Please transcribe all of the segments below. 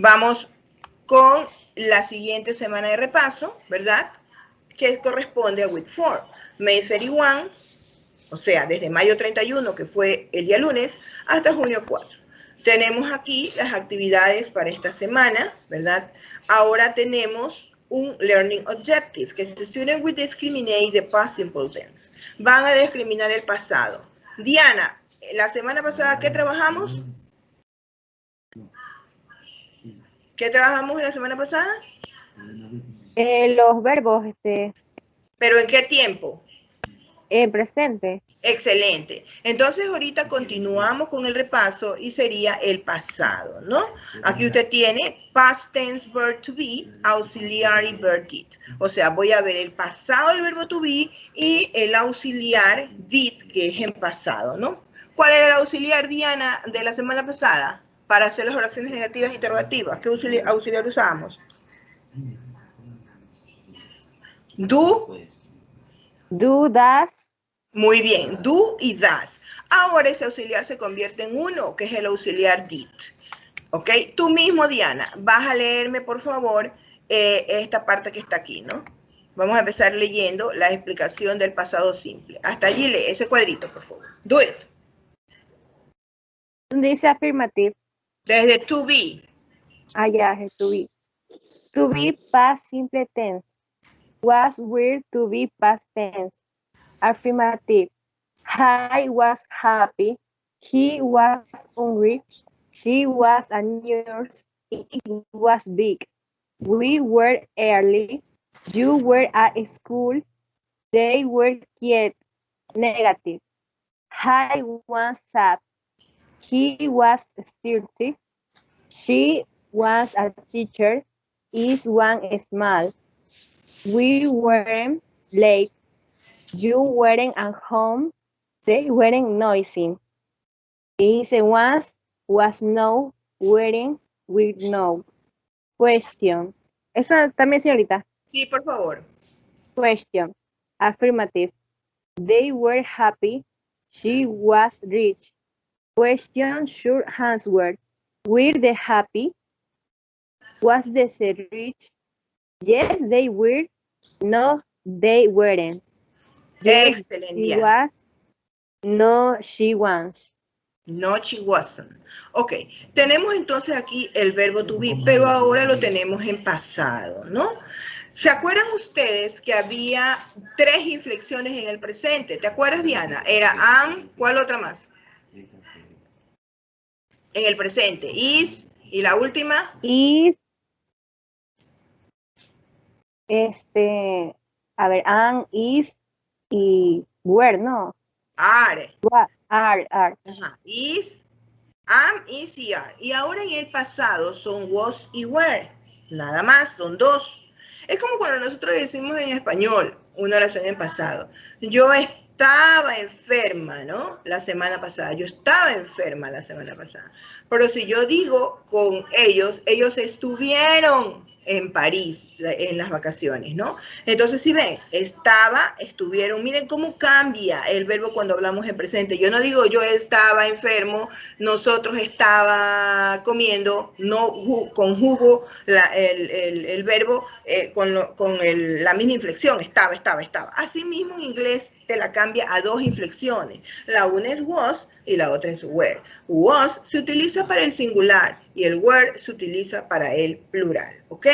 Vamos con la siguiente semana de repaso, ¿verdad? Que corresponde a Week 4. May 31, o sea, desde mayo 31, que fue el día lunes, hasta junio 4. Tenemos aquí las actividades para esta semana, ¿verdad? Ahora tenemos un Learning Objective, que es the student will discriminate the past simple tense. Van a discriminar el pasado. Diana, la semana pasada, ¿qué trabajamos? ¿Qué trabajamos la semana pasada? Los verbos, ¿Pero en qué tiempo? Presente. Excelente. Entonces ahorita continuamos con el repaso y sería el pasado, ¿no? Aquí usted tiene past tense verb to be, auxiliary verb did. O sea, voy a ver el pasado del verbo to be y el auxiliar did, que es en pasado, ¿no? ¿Cuál era el auxiliar, Diana, de la semana pasada para hacer las oraciones negativas e interrogativas? ¿Qué auxiliar usábamos? Do. Do, does. Muy bien, do y does. Ahora ese auxiliar se convierte en uno, que es el auxiliar did. ¿Ok? Tú mismo, Diana, vas a leerme, por favor, esta parte que está aquí, ¿no? Vamos a empezar leyendo la explicación del pasado simple. Hasta allí lee ese cuadrito, por favor. Do it. Dice affirmative. Desde to be. Ah, ya, es to be. To be past simple tense. Was, were, to be past tense. Affirmative. I was happy. He was hungry. She was a nurse. It was big. We were early. You were at school. They were quiet. Negative. I was sad. He was sturdy. She was a teacher. Is one small. We weren't late. You weren't at home. They weren't noisy. Is was no, weren't, we no. Question. Eso también, señorita. Sí, por favor. Question. Affirmative. They were happy. She was rich. Question, sure answer. Were they happy? Was they rich? Yes, they were. No, they weren't. Yes, Excelente. she was. No, she was. No, she wasn't. Ok, tenemos entonces aquí el verbo to be, pero ahora lo tenemos en pasado, ¿no? ¿Se acuerdan ustedes que había 3 inflexiones en el presente? ¿Te acuerdas, Diana? Era am, ¿cuál otra más? En el presente, is, y la última. Is, a ver, am, is, y were, ¿no? Are. Are. Ajá, is, am, is y are. Y ahora en el pasado son was y were. Nada más, son 2. Es como cuando nosotros decimos en español una oración en pasado. Yo estaba enferma, ¿no? La semana pasada. Yo estaba enferma la semana pasada. Pero si yo digo con ellos, ellos estuvieron en París en las vacaciones, ¿no? Entonces, si ven, estaba, estuvieron, miren cómo cambia el verbo cuando hablamos en presente. Yo no digo yo estaba enfermo, nosotros estaba comiendo, no conjugo el verbo con la misma inflexión, estaba. Así mismo en inglés te la cambia a 2 inflexiones. La una es was y la otra es were. Was se utiliza para el singular y el were se utiliza para el plural, ¿ok?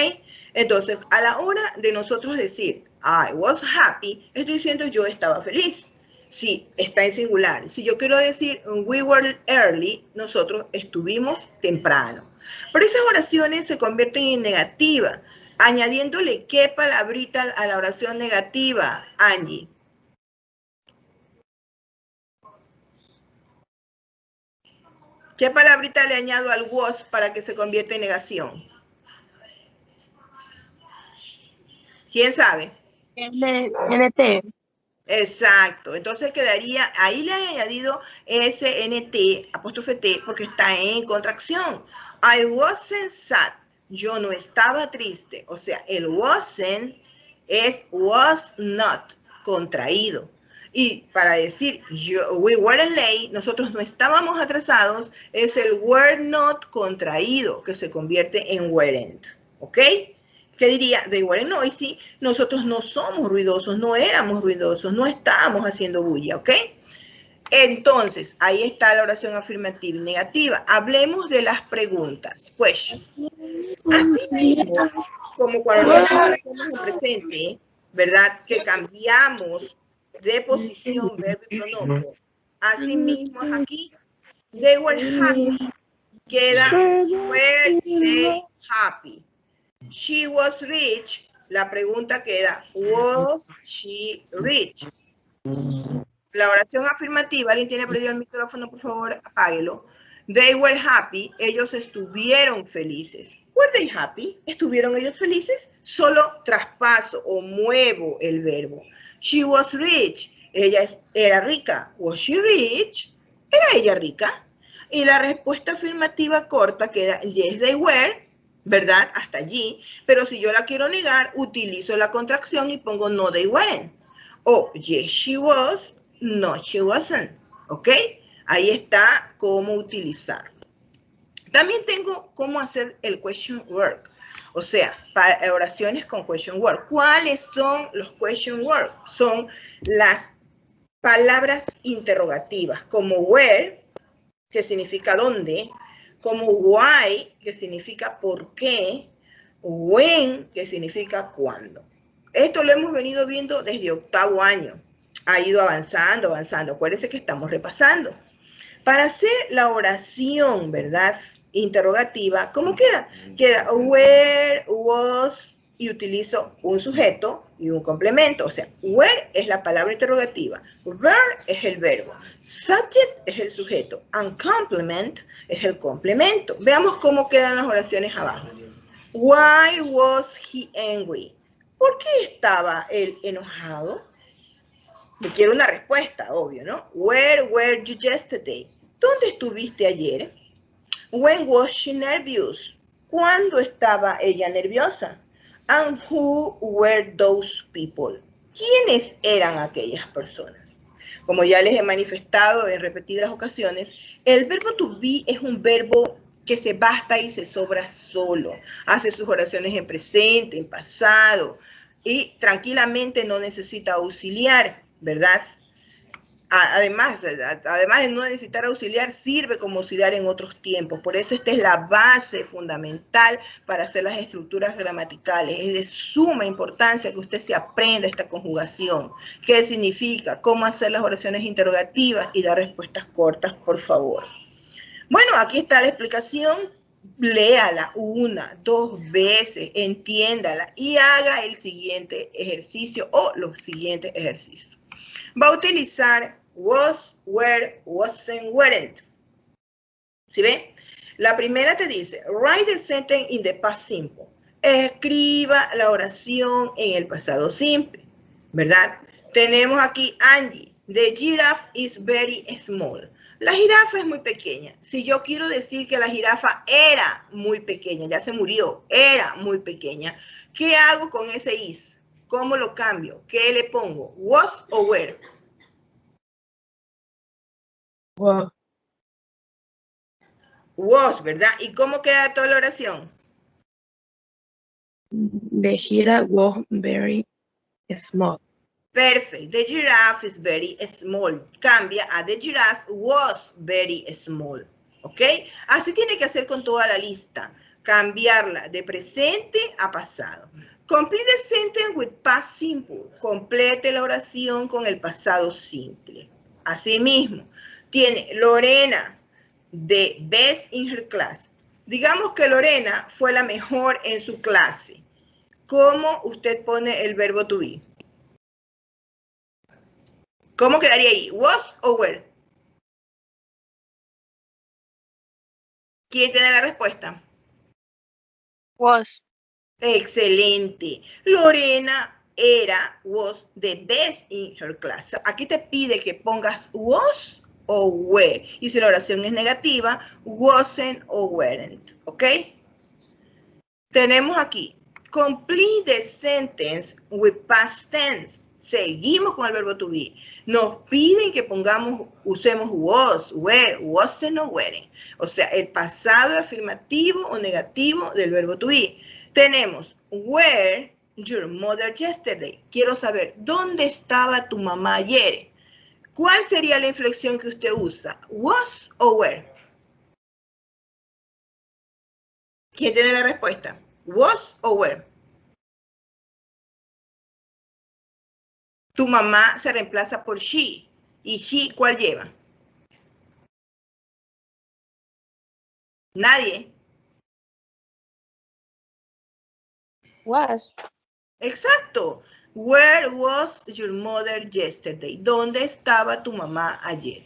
Entonces, a la hora de nosotros decir I was happy, estoy diciendo yo estaba feliz. Si está en singular. Si yo quiero decir we were early, nosotros estuvimos temprano. Pero esas oraciones se convierten en negativa, añadiéndole qué palabrita a la oración negativa, Angie. ¿Qué palabrita le añado al was para que se convierta en negación? ¿Quién sabe? NT. Exacto. Entonces quedaría, ahí le han añadido SNT, apóstrofe T, porque está en contracción. I wasn't sad. Yo no estaba triste. O sea, el wasn't es was not, contraído. Y para decir we weren't late, nosotros no estábamos atrasados, es el were not contraído que se convierte en weren't. ¿Ok? ¿Qué diría? They weren't noisy. Nosotros no somos ruidosos, no éramos ruidosos, no estábamos haciendo bulla. ¿Ok? Entonces, ahí está la oración afirmativa y negativa. Hablemos de las preguntas. Question. Así mismo, como cuando nosotros hacemos en presente, ¿verdad? Que cambiamos de posición, verbo y pronombre. Así mismo es aquí. They were happy. Queda were they happy. She was rich. La pregunta queda was she rich. La oración afirmativa, ¿alguien tiene prendido el micrófono? Por favor, apáguelo. They were happy. Ellos estuvieron felices. Were they happy? ¿Estuvieron ellos felices? Solo traspaso o muevo el verbo. She was rich. Ella era rica. Was she rich? ¿Era ella rica? Y la respuesta afirmativa corta queda yes, they were, ¿verdad? Hasta allí. Pero si yo la quiero negar, utilizo la contracción y pongo no, they weren't. O yes, she was. No, she wasn't. ¿Ok? Ahí está cómo utilizar. También tengo cómo hacer el question word. O sea, oraciones con question word. ¿Cuáles son los question words? Son las palabras interrogativas, como where, que significa dónde, como why, que significa por qué, when, que significa cuándo. Esto lo hemos venido viendo desde octavo año. Ha ido avanzando, avanzando. Acuérdense que estamos repasando. Para hacer la oración, ¿verdad? Interrogativa, ¿cómo queda? Queda where, was, y utilizo un sujeto y un complemento. O sea, where es la palabra interrogativa, where es el verbo, subject es el sujeto, and complement es el complemento. Veamos cómo quedan las oraciones abajo. Why was he angry? ¿Por qué estaba él enojado? Me quiero una respuesta, obvio, ¿no? Where were you yesterday? ¿Dónde estuviste ayer? When was she nervous? ¿Cuándo estaba ella nerviosa? And who were those people? ¿Quiénes eran aquellas personas? Como ya les he manifestado en repetidas ocasiones, el verbo to be es un verbo que se basta y se sobra solo. Hace sus oraciones en presente, en pasado, y tranquilamente no necesita auxiliar, ¿verdad? Además de no necesitar auxiliar, sirve como auxiliar en otros tiempos. Por eso esta es la base fundamental para hacer las estructuras gramaticales. Es de suma importancia que usted se aprenda esta conjugación. ¿Qué significa? ¿Cómo hacer las oraciones interrogativas y dar respuestas cortas, por favor? Bueno, aquí está la explicación. Léala 1, 2 veces, entiéndala y haga el siguiente ejercicio o los siguientes ejercicios. Va a utilizar was, were, wasn't, weren't. ¿Sí ve? La primera te dice, write the sentence in the past simple. Escriba la oración en el pasado simple, ¿verdad? Tenemos aquí Angie. The giraffe is very small. La jirafa es muy pequeña. Si yo quiero decir que la jirafa era muy pequeña, ya se murió, era muy pequeña, ¿qué hago con ese is? ¿Cómo lo cambio? ¿Qué le pongo? ¿Was o were? Was. Was, ¿verdad? ¿Y cómo queda toda la oración? The giraffe was very small. Perfect. The giraffe is very small. Cambia a the giraffe was very small. ¿Ok? Así tiene que hacer con toda la lista. Cambiarla de presente a pasado. Complete the sentence with past simple. Complete la oración con el pasado simple. Asimismo, tiene Lorena, the best in her class. Digamos que Lorena fue la mejor en su clase. ¿Cómo usted pone el verbo to be? ¿Cómo quedaría ahí? ¿Was o were? ¿Quién tiene la respuesta? Was. Excelente. Lorena era, was the best in her class. Aquí te pide que pongas was o were. Y si la oración es negativa, wasn't o weren't. ¿Ok? Tenemos aquí, complete the sentence with past tense. Seguimos con el verbo to be. Nos piden que usemos was, were, wasn't o weren't. O sea, el pasado afirmativo o negativo del verbo to be. Tenemos, where your mother yesterday. Quiero saber, ¿dónde estaba tu mamá ayer? ¿Cuál sería la inflexión que usted usa? Was o were? ¿Quién tiene la respuesta? Was o were? Tu mamá se reemplaza por she. ¿Y she cuál lleva? Nadie. Was. Exacto. Where was your mother yesterday? ¿Dónde estaba tu mamá ayer?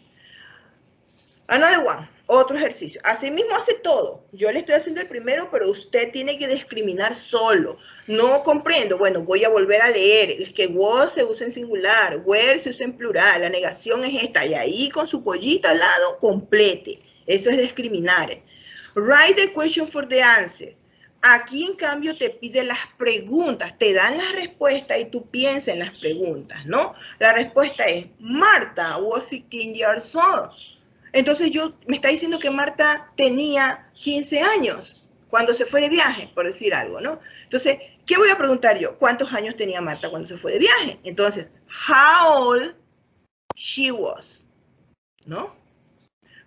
Another one. Otro ejercicio. Así mismo hace todo. Yo le estoy haciendo el primero, pero usted tiene que discriminar solo. No comprendo. Bueno, voy a volver a leer. Es que was se usa en singular, where se usa en plural. La negación es esta. Y ahí con su pollito al lado, complete. Eso es discriminar. Write the question for the answer. Aquí, en cambio, te pide las preguntas. Te dan las respuestas y tú piensas en las preguntas, ¿no? La respuesta es, Marta was 15 years old. Entonces me está diciendo que Marta tenía 15 años cuando se fue de viaje, por decir algo, ¿no? Entonces, ¿qué voy a preguntar yo? ¿Cuántos años tenía Marta cuando se fue de viaje? Entonces, how old she was, ¿no?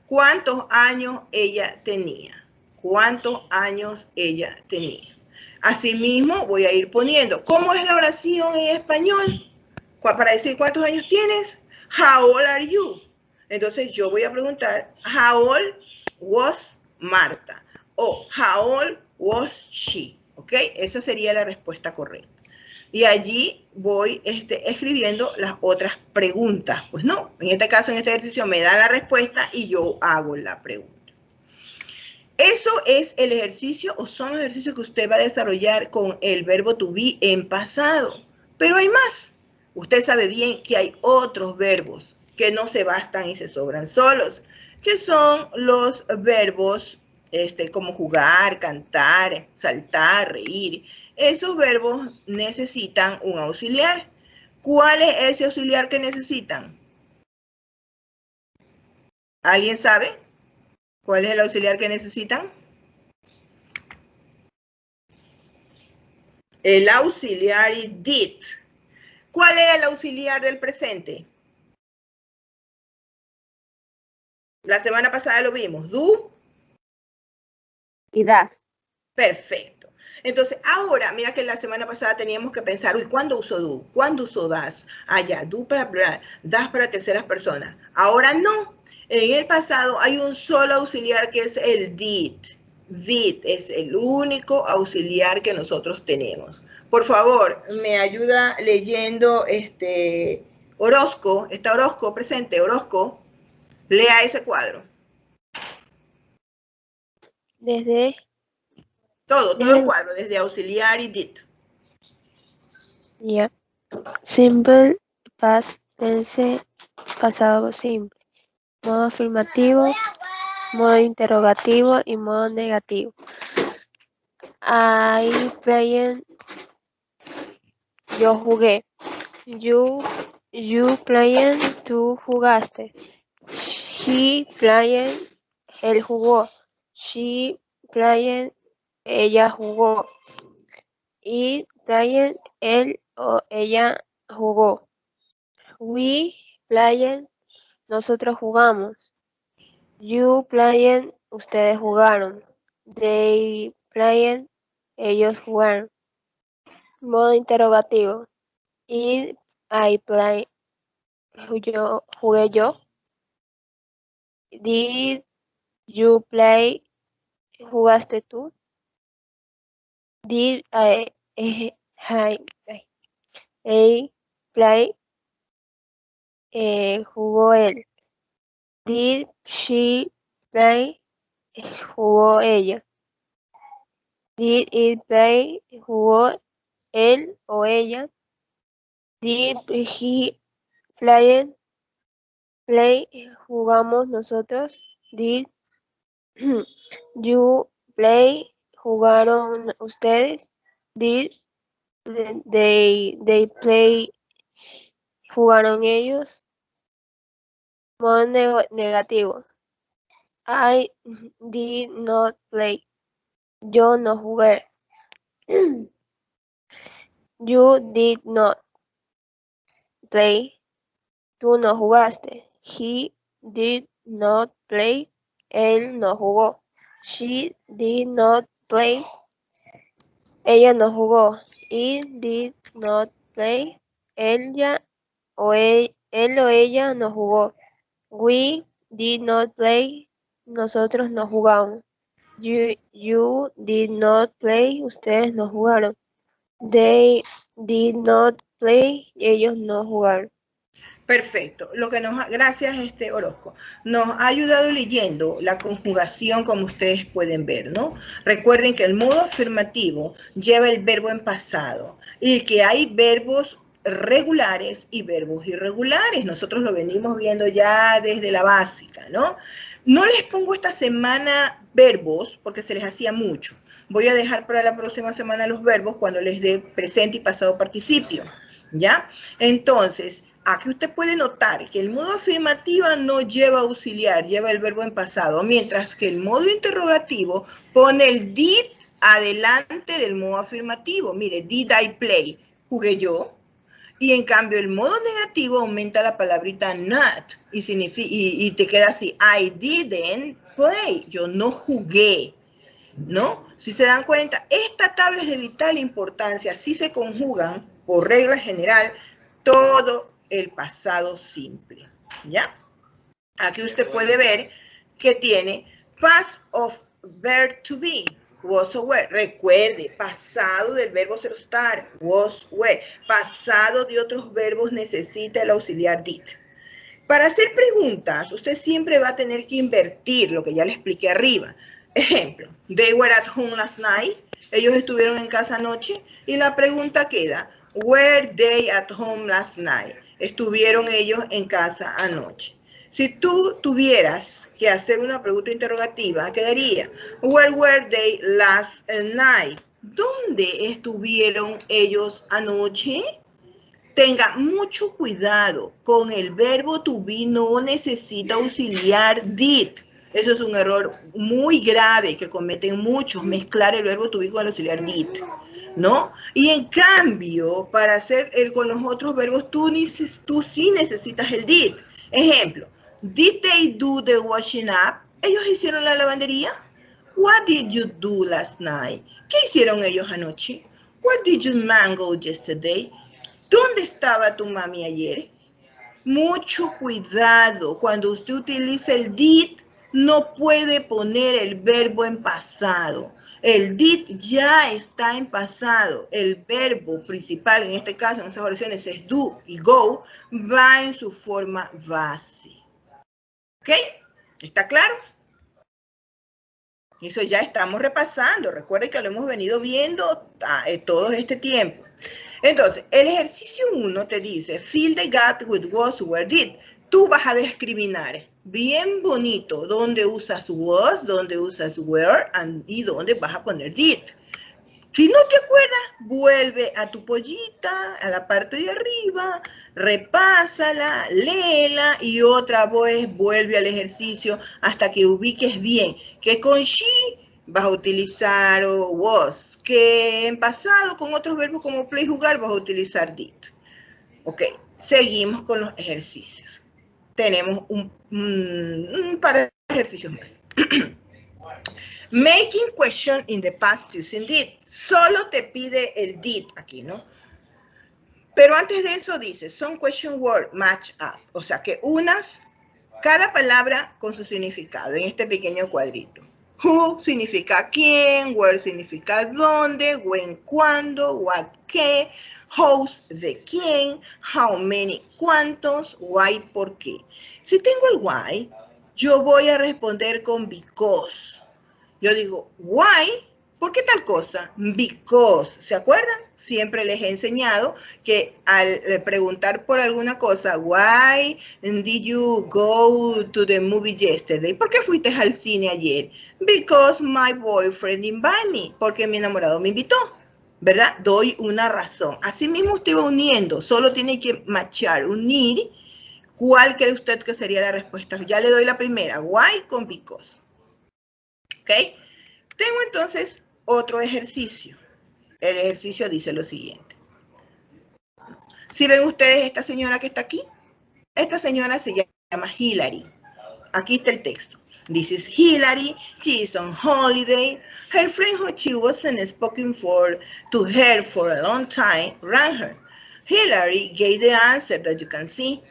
¿Cuántos años ella tenía? ¿Cuántos años ella tenía? Asimismo, voy a ir poniendo, ¿cómo es la oración en español? Para decir cuántos años tienes, how old are you? Entonces yo voy a preguntar, how old was Marta? O how old was she? ¿Ok? Esa sería la respuesta correcta. Y allí voy escribiendo las otras preguntas. Pues no, en este caso, en este ejercicio me da la respuesta y yo hago la pregunta. Eso es el ejercicio o son los ejercicios que usted va a desarrollar con el verbo to be en pasado. Pero hay más. Usted sabe bien que hay otros verbos que no se bastan y se sobran solos, que son los verbos como jugar, cantar, saltar, reír. Esos verbos necesitan un auxiliar. ¿Cuál es ese auxiliar que necesitan? ¿Alguien sabe cuál es el auxiliar que necesitan? El auxiliar did. ¿Cuál era el auxiliar del presente? La semana pasada lo vimos. Do y das. Perfecto. Entonces, ahora, mira que la semana pasada teníamos que pensar, uy, ¿cuándo uso do? ¿Cuándo uso das? Ya, do para plural, das para terceras personas. Ahora no. En el pasado hay un solo auxiliar que es el did. Did es el único auxiliar que nosotros tenemos. Por favor, me ayuda leyendo Orozco. ¿Está Orozco presente? Orozco, lea ese cuadro. Desde Todo el cuadro, desde auxiliar y did. Ya. Simple, past tense, pasado simple. Modo afirmativo, modo interrogativo y modo negativo. I playing, yo jugué. You playing, tú jugaste. He playing, él jugó. She playing, ella jugó. It playing, él o ella jugó. We playing, nosotros jugamos. You playing, ustedes jugaron. They playing, ellos jugaron. Modo interrogativo. I play, yo jugué yo. Did you play, jugaste tú. Did I play, jugó él. Did she play, jugó ella. Did it play, jugó él o ella. Did he play, jugamos nosotros. Did you play, jugaron ustedes. Did they play, ¿Jugaron ellos? Modo negativo. I did not play. Yo no jugué. You did not play. Tú no jugaste. He did not play. Él no jugó. She did not play. Ella no jugó. It did not play. Ella o él o ella no jugó. We did not play. Nosotros no jugamos. You did not play. Ustedes no jugaron. They did not play. Ellos no jugaron. Perfecto. Gracias, Orozco. Nos ha ayudado leyendo la conjugación, como ustedes pueden ver, ¿no? Recuerden que el modo afirmativo lleva el verbo en pasado y que hay verbos regulares y verbos irregulares. Nosotros lo venimos viendo ya desde la básica, ¿no? No les pongo esta semana verbos porque se les hacía mucho. Voy a dejar para la próxima semana los verbos cuando les dé presente y pasado participio, ¿ya? Entonces, aquí usted puede notar que el modo afirmativo no lleva auxiliar, lleva el verbo en pasado, mientras que el modo interrogativo pone el did adelante del modo afirmativo. Mire, did I play? ¿Jugué yo? Y en cambio el modo negativo aumenta la palabrita not y te queda así, I didn't play, yo no jugué, ¿no? Si se dan cuenta, esta tabla es de vital importancia, si se conjugan por regla general todo el pasado simple, ¿ya? Aquí usted puede ver que tiene past of verb to be, was or were. Recuerde, pasado del verbo ser estar, was, were. Pasado de otros verbos necesita el auxiliar did. Para hacer preguntas, usted siempre va a tener que invertir lo que ya le expliqué arriba. Ejemplo, they were at home last night. Ellos estuvieron en casa anoche. Y la pregunta queda, were they at home last night? Estuvieron ellos en casa anoche. Si tú tuvieras que hacer una pregunta interrogativa, quedaría, where were they last night? ¿Dónde estuvieron ellos anoche? Tenga mucho cuidado, con el verbo to be no necesita auxiliar did. Eso es un error muy grave que cometen muchos, mezclar el verbo to be con el auxiliar did, ¿no? Y en cambio, para hacer con los otros verbos, tú sí necesitas el did. Ejemplo, did they do the washing up? ¿Ellos hicieron la lavandería? What did you do last night? ¿Qué hicieron ellos anoche? Where did your man go yesterday? ¿Dónde estaba tu mami ayer? Mucho cuidado. Cuando usted utiliza el did, no puede poner el verbo en pasado. El did ya está en pasado. El verbo principal, en este caso, en esas oraciones, es do y go, va en su forma base. ¿Ok? ¿Está claro? Eso ya estamos repasando. Recuerden que lo hemos venido viendo todo este tiempo. Entonces, el ejercicio 1 te dice, fill the gap with was, were, did. Tú vas a discriminar bien bonito dónde usas was, dónde usas were y dónde vas a poner did. Si no te acuerdas, vuelve a tu pollita, a la parte de arriba, repásala, léela y otra vez vuelve al ejercicio hasta que ubiques bien que con she vas a utilizar was, que en pasado con otros verbos como play, jugar, vas a utilizar did. Ok, seguimos con los ejercicios. Tenemos un par de ejercicios más. Making question in the past using did. Solo te pide el did aquí, ¿no? Pero antes de eso dice, some question word match up. O sea, que unas cada palabra con su significado en este pequeño cuadrito. Who significa quién, where significa dónde, when, cuándo, what, qué, whose, de quién, how many, cuántos, why, por qué. Si tengo el why, yo voy a responder con because. Yo digo, why, ¿por qué tal cosa? Because. ¿Se acuerdan? Siempre les he enseñado que al preguntar por alguna cosa, why did you go to the movie yesterday? ¿Por qué fuiste al cine ayer? Because my boyfriend invited me. Porque mi enamorado me invitó. ¿verdad? Doy una razón. Asimismo usted va uniendo, solo tiene que matchar, unir. ¿Cuál cree usted que sería la respuesta? Ya le doy la primera, why con because. ¿Ok? Tengo entonces otro ejercicio. El ejercicio dice lo siguiente. Si ven ustedes esta señora que está aquí, esta señora se llama Hillary. Aquí está el texto. This is Hillary. She is on holiday. Her friend who she wasn't spoken to her for a long time rang her. Hillary gave the answer that you can see.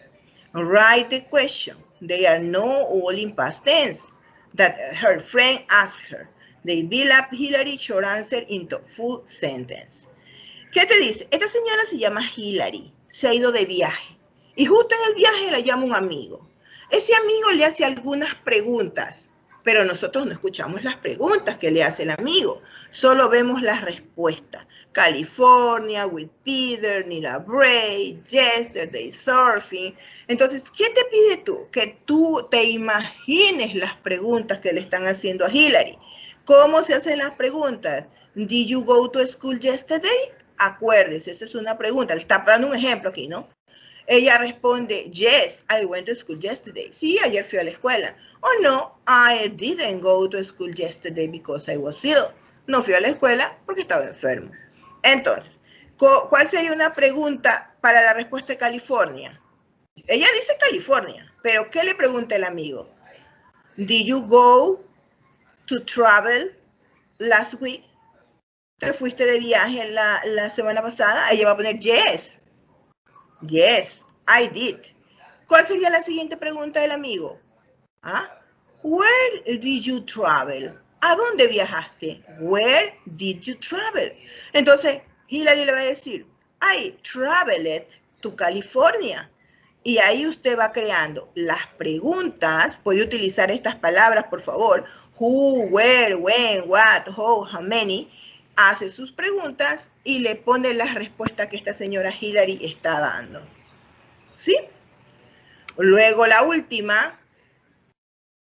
Write the question. They are not all in past tense that her friend asked her. They build up Hillary's short answer into full sentence. ¿Qué te dice? Esta señora se llama Hillary, se ha ido de viaje y justo en el viaje la llama un amigo. Ese amigo le hace algunas preguntas, pero nosotros no escuchamos las preguntas que le hace el amigo, solo vemos las respuestas. California, with Peter, need a break, yesterday surfing. Entonces, ¿qué te pide tú? Que tú te imagines las preguntas que le están haciendo a Hillary. ¿Cómo se hacen las preguntas? Did you go to school yesterday? Acuérdese, esa es una pregunta. Le está dando un ejemplo aquí, ¿no? Ella responde, yes, I went to school yesterday. Sí, ayer fui a la escuela. O no, I didn't go to school yesterday because I was ill. No fui a la escuela porque estaba enfermo. Entonces, ¿cuál sería una pregunta para la respuesta de California? Ella dice California, pero ¿qué le pregunta el amigo? Did you go to travel last week? ¿Te fuiste de viaje la semana pasada? Ella va a poner yes. Yes, I did. ¿Cuál sería la siguiente pregunta del amigo? ¿Ah? Where did you travel? ¿A dónde viajaste? Where did you travel? Entonces, Hillary le va a decir, I traveled to California. Y ahí usted va creando las preguntas. Puede utilizar estas palabras, por favor. Who, where, when, what, how many. Hace sus preguntas y le pone las respuestas que esta señora Hillary está dando. ¿Sí? Luego la última,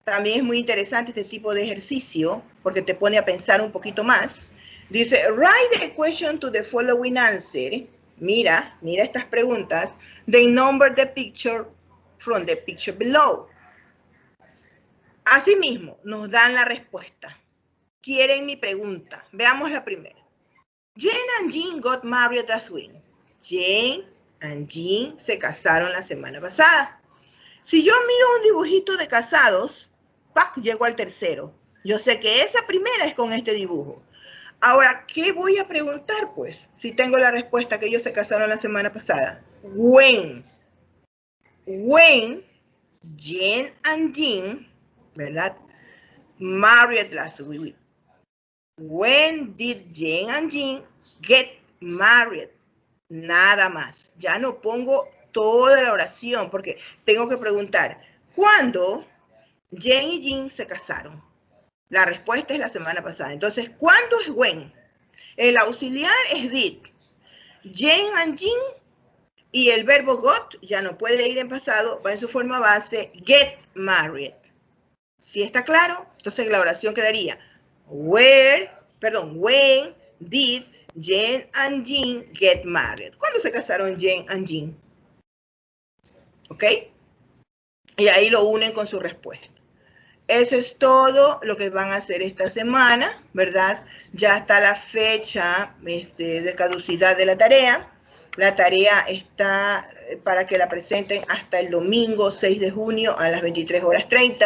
también es muy interesante este tipo de ejercicio, porque te pone a pensar un poquito más. Dice, write the question to the following answer. Mira estas preguntas. They number the picture from the picture below. Asimismo, nos dan la respuesta. Quieren mi pregunta. Veamos la primera. Jane and Jean got married last week. Jane and Jean se casaron la semana pasada. Si yo miro un dibujito de casados, ¡pac! Llego al tercero. Yo sé que esa primera es con este dibujo. Ahora, ¿qué voy a preguntar, pues? Si tengo la respuesta que ellos se casaron la semana pasada. When Jane and Jean, ¿verdad? Married last week. When did Jane and Jean get married? Nada más. Ya no pongo toda la oración porque tengo que preguntar, ¿cuándo Jane y Jean se casaron? La respuesta es la semana pasada. Entonces, ¿cuándo es when? El auxiliar es did. Jane and Jean y el verbo got ya no puede ir en pasado, va en su forma base, get married. ¿Sí está claro? Entonces la oración quedaría, when did Jane and Jean get married? ¿Cuándo se casaron Jane and Jean? ¿Ok? Y ahí lo unen con su respuesta. Eso es todo lo que van a hacer esta semana, ¿verdad? Ya está la fecha de caducidad de la tarea. La tarea está para que la presenten hasta el domingo 6 de junio a las 23:30.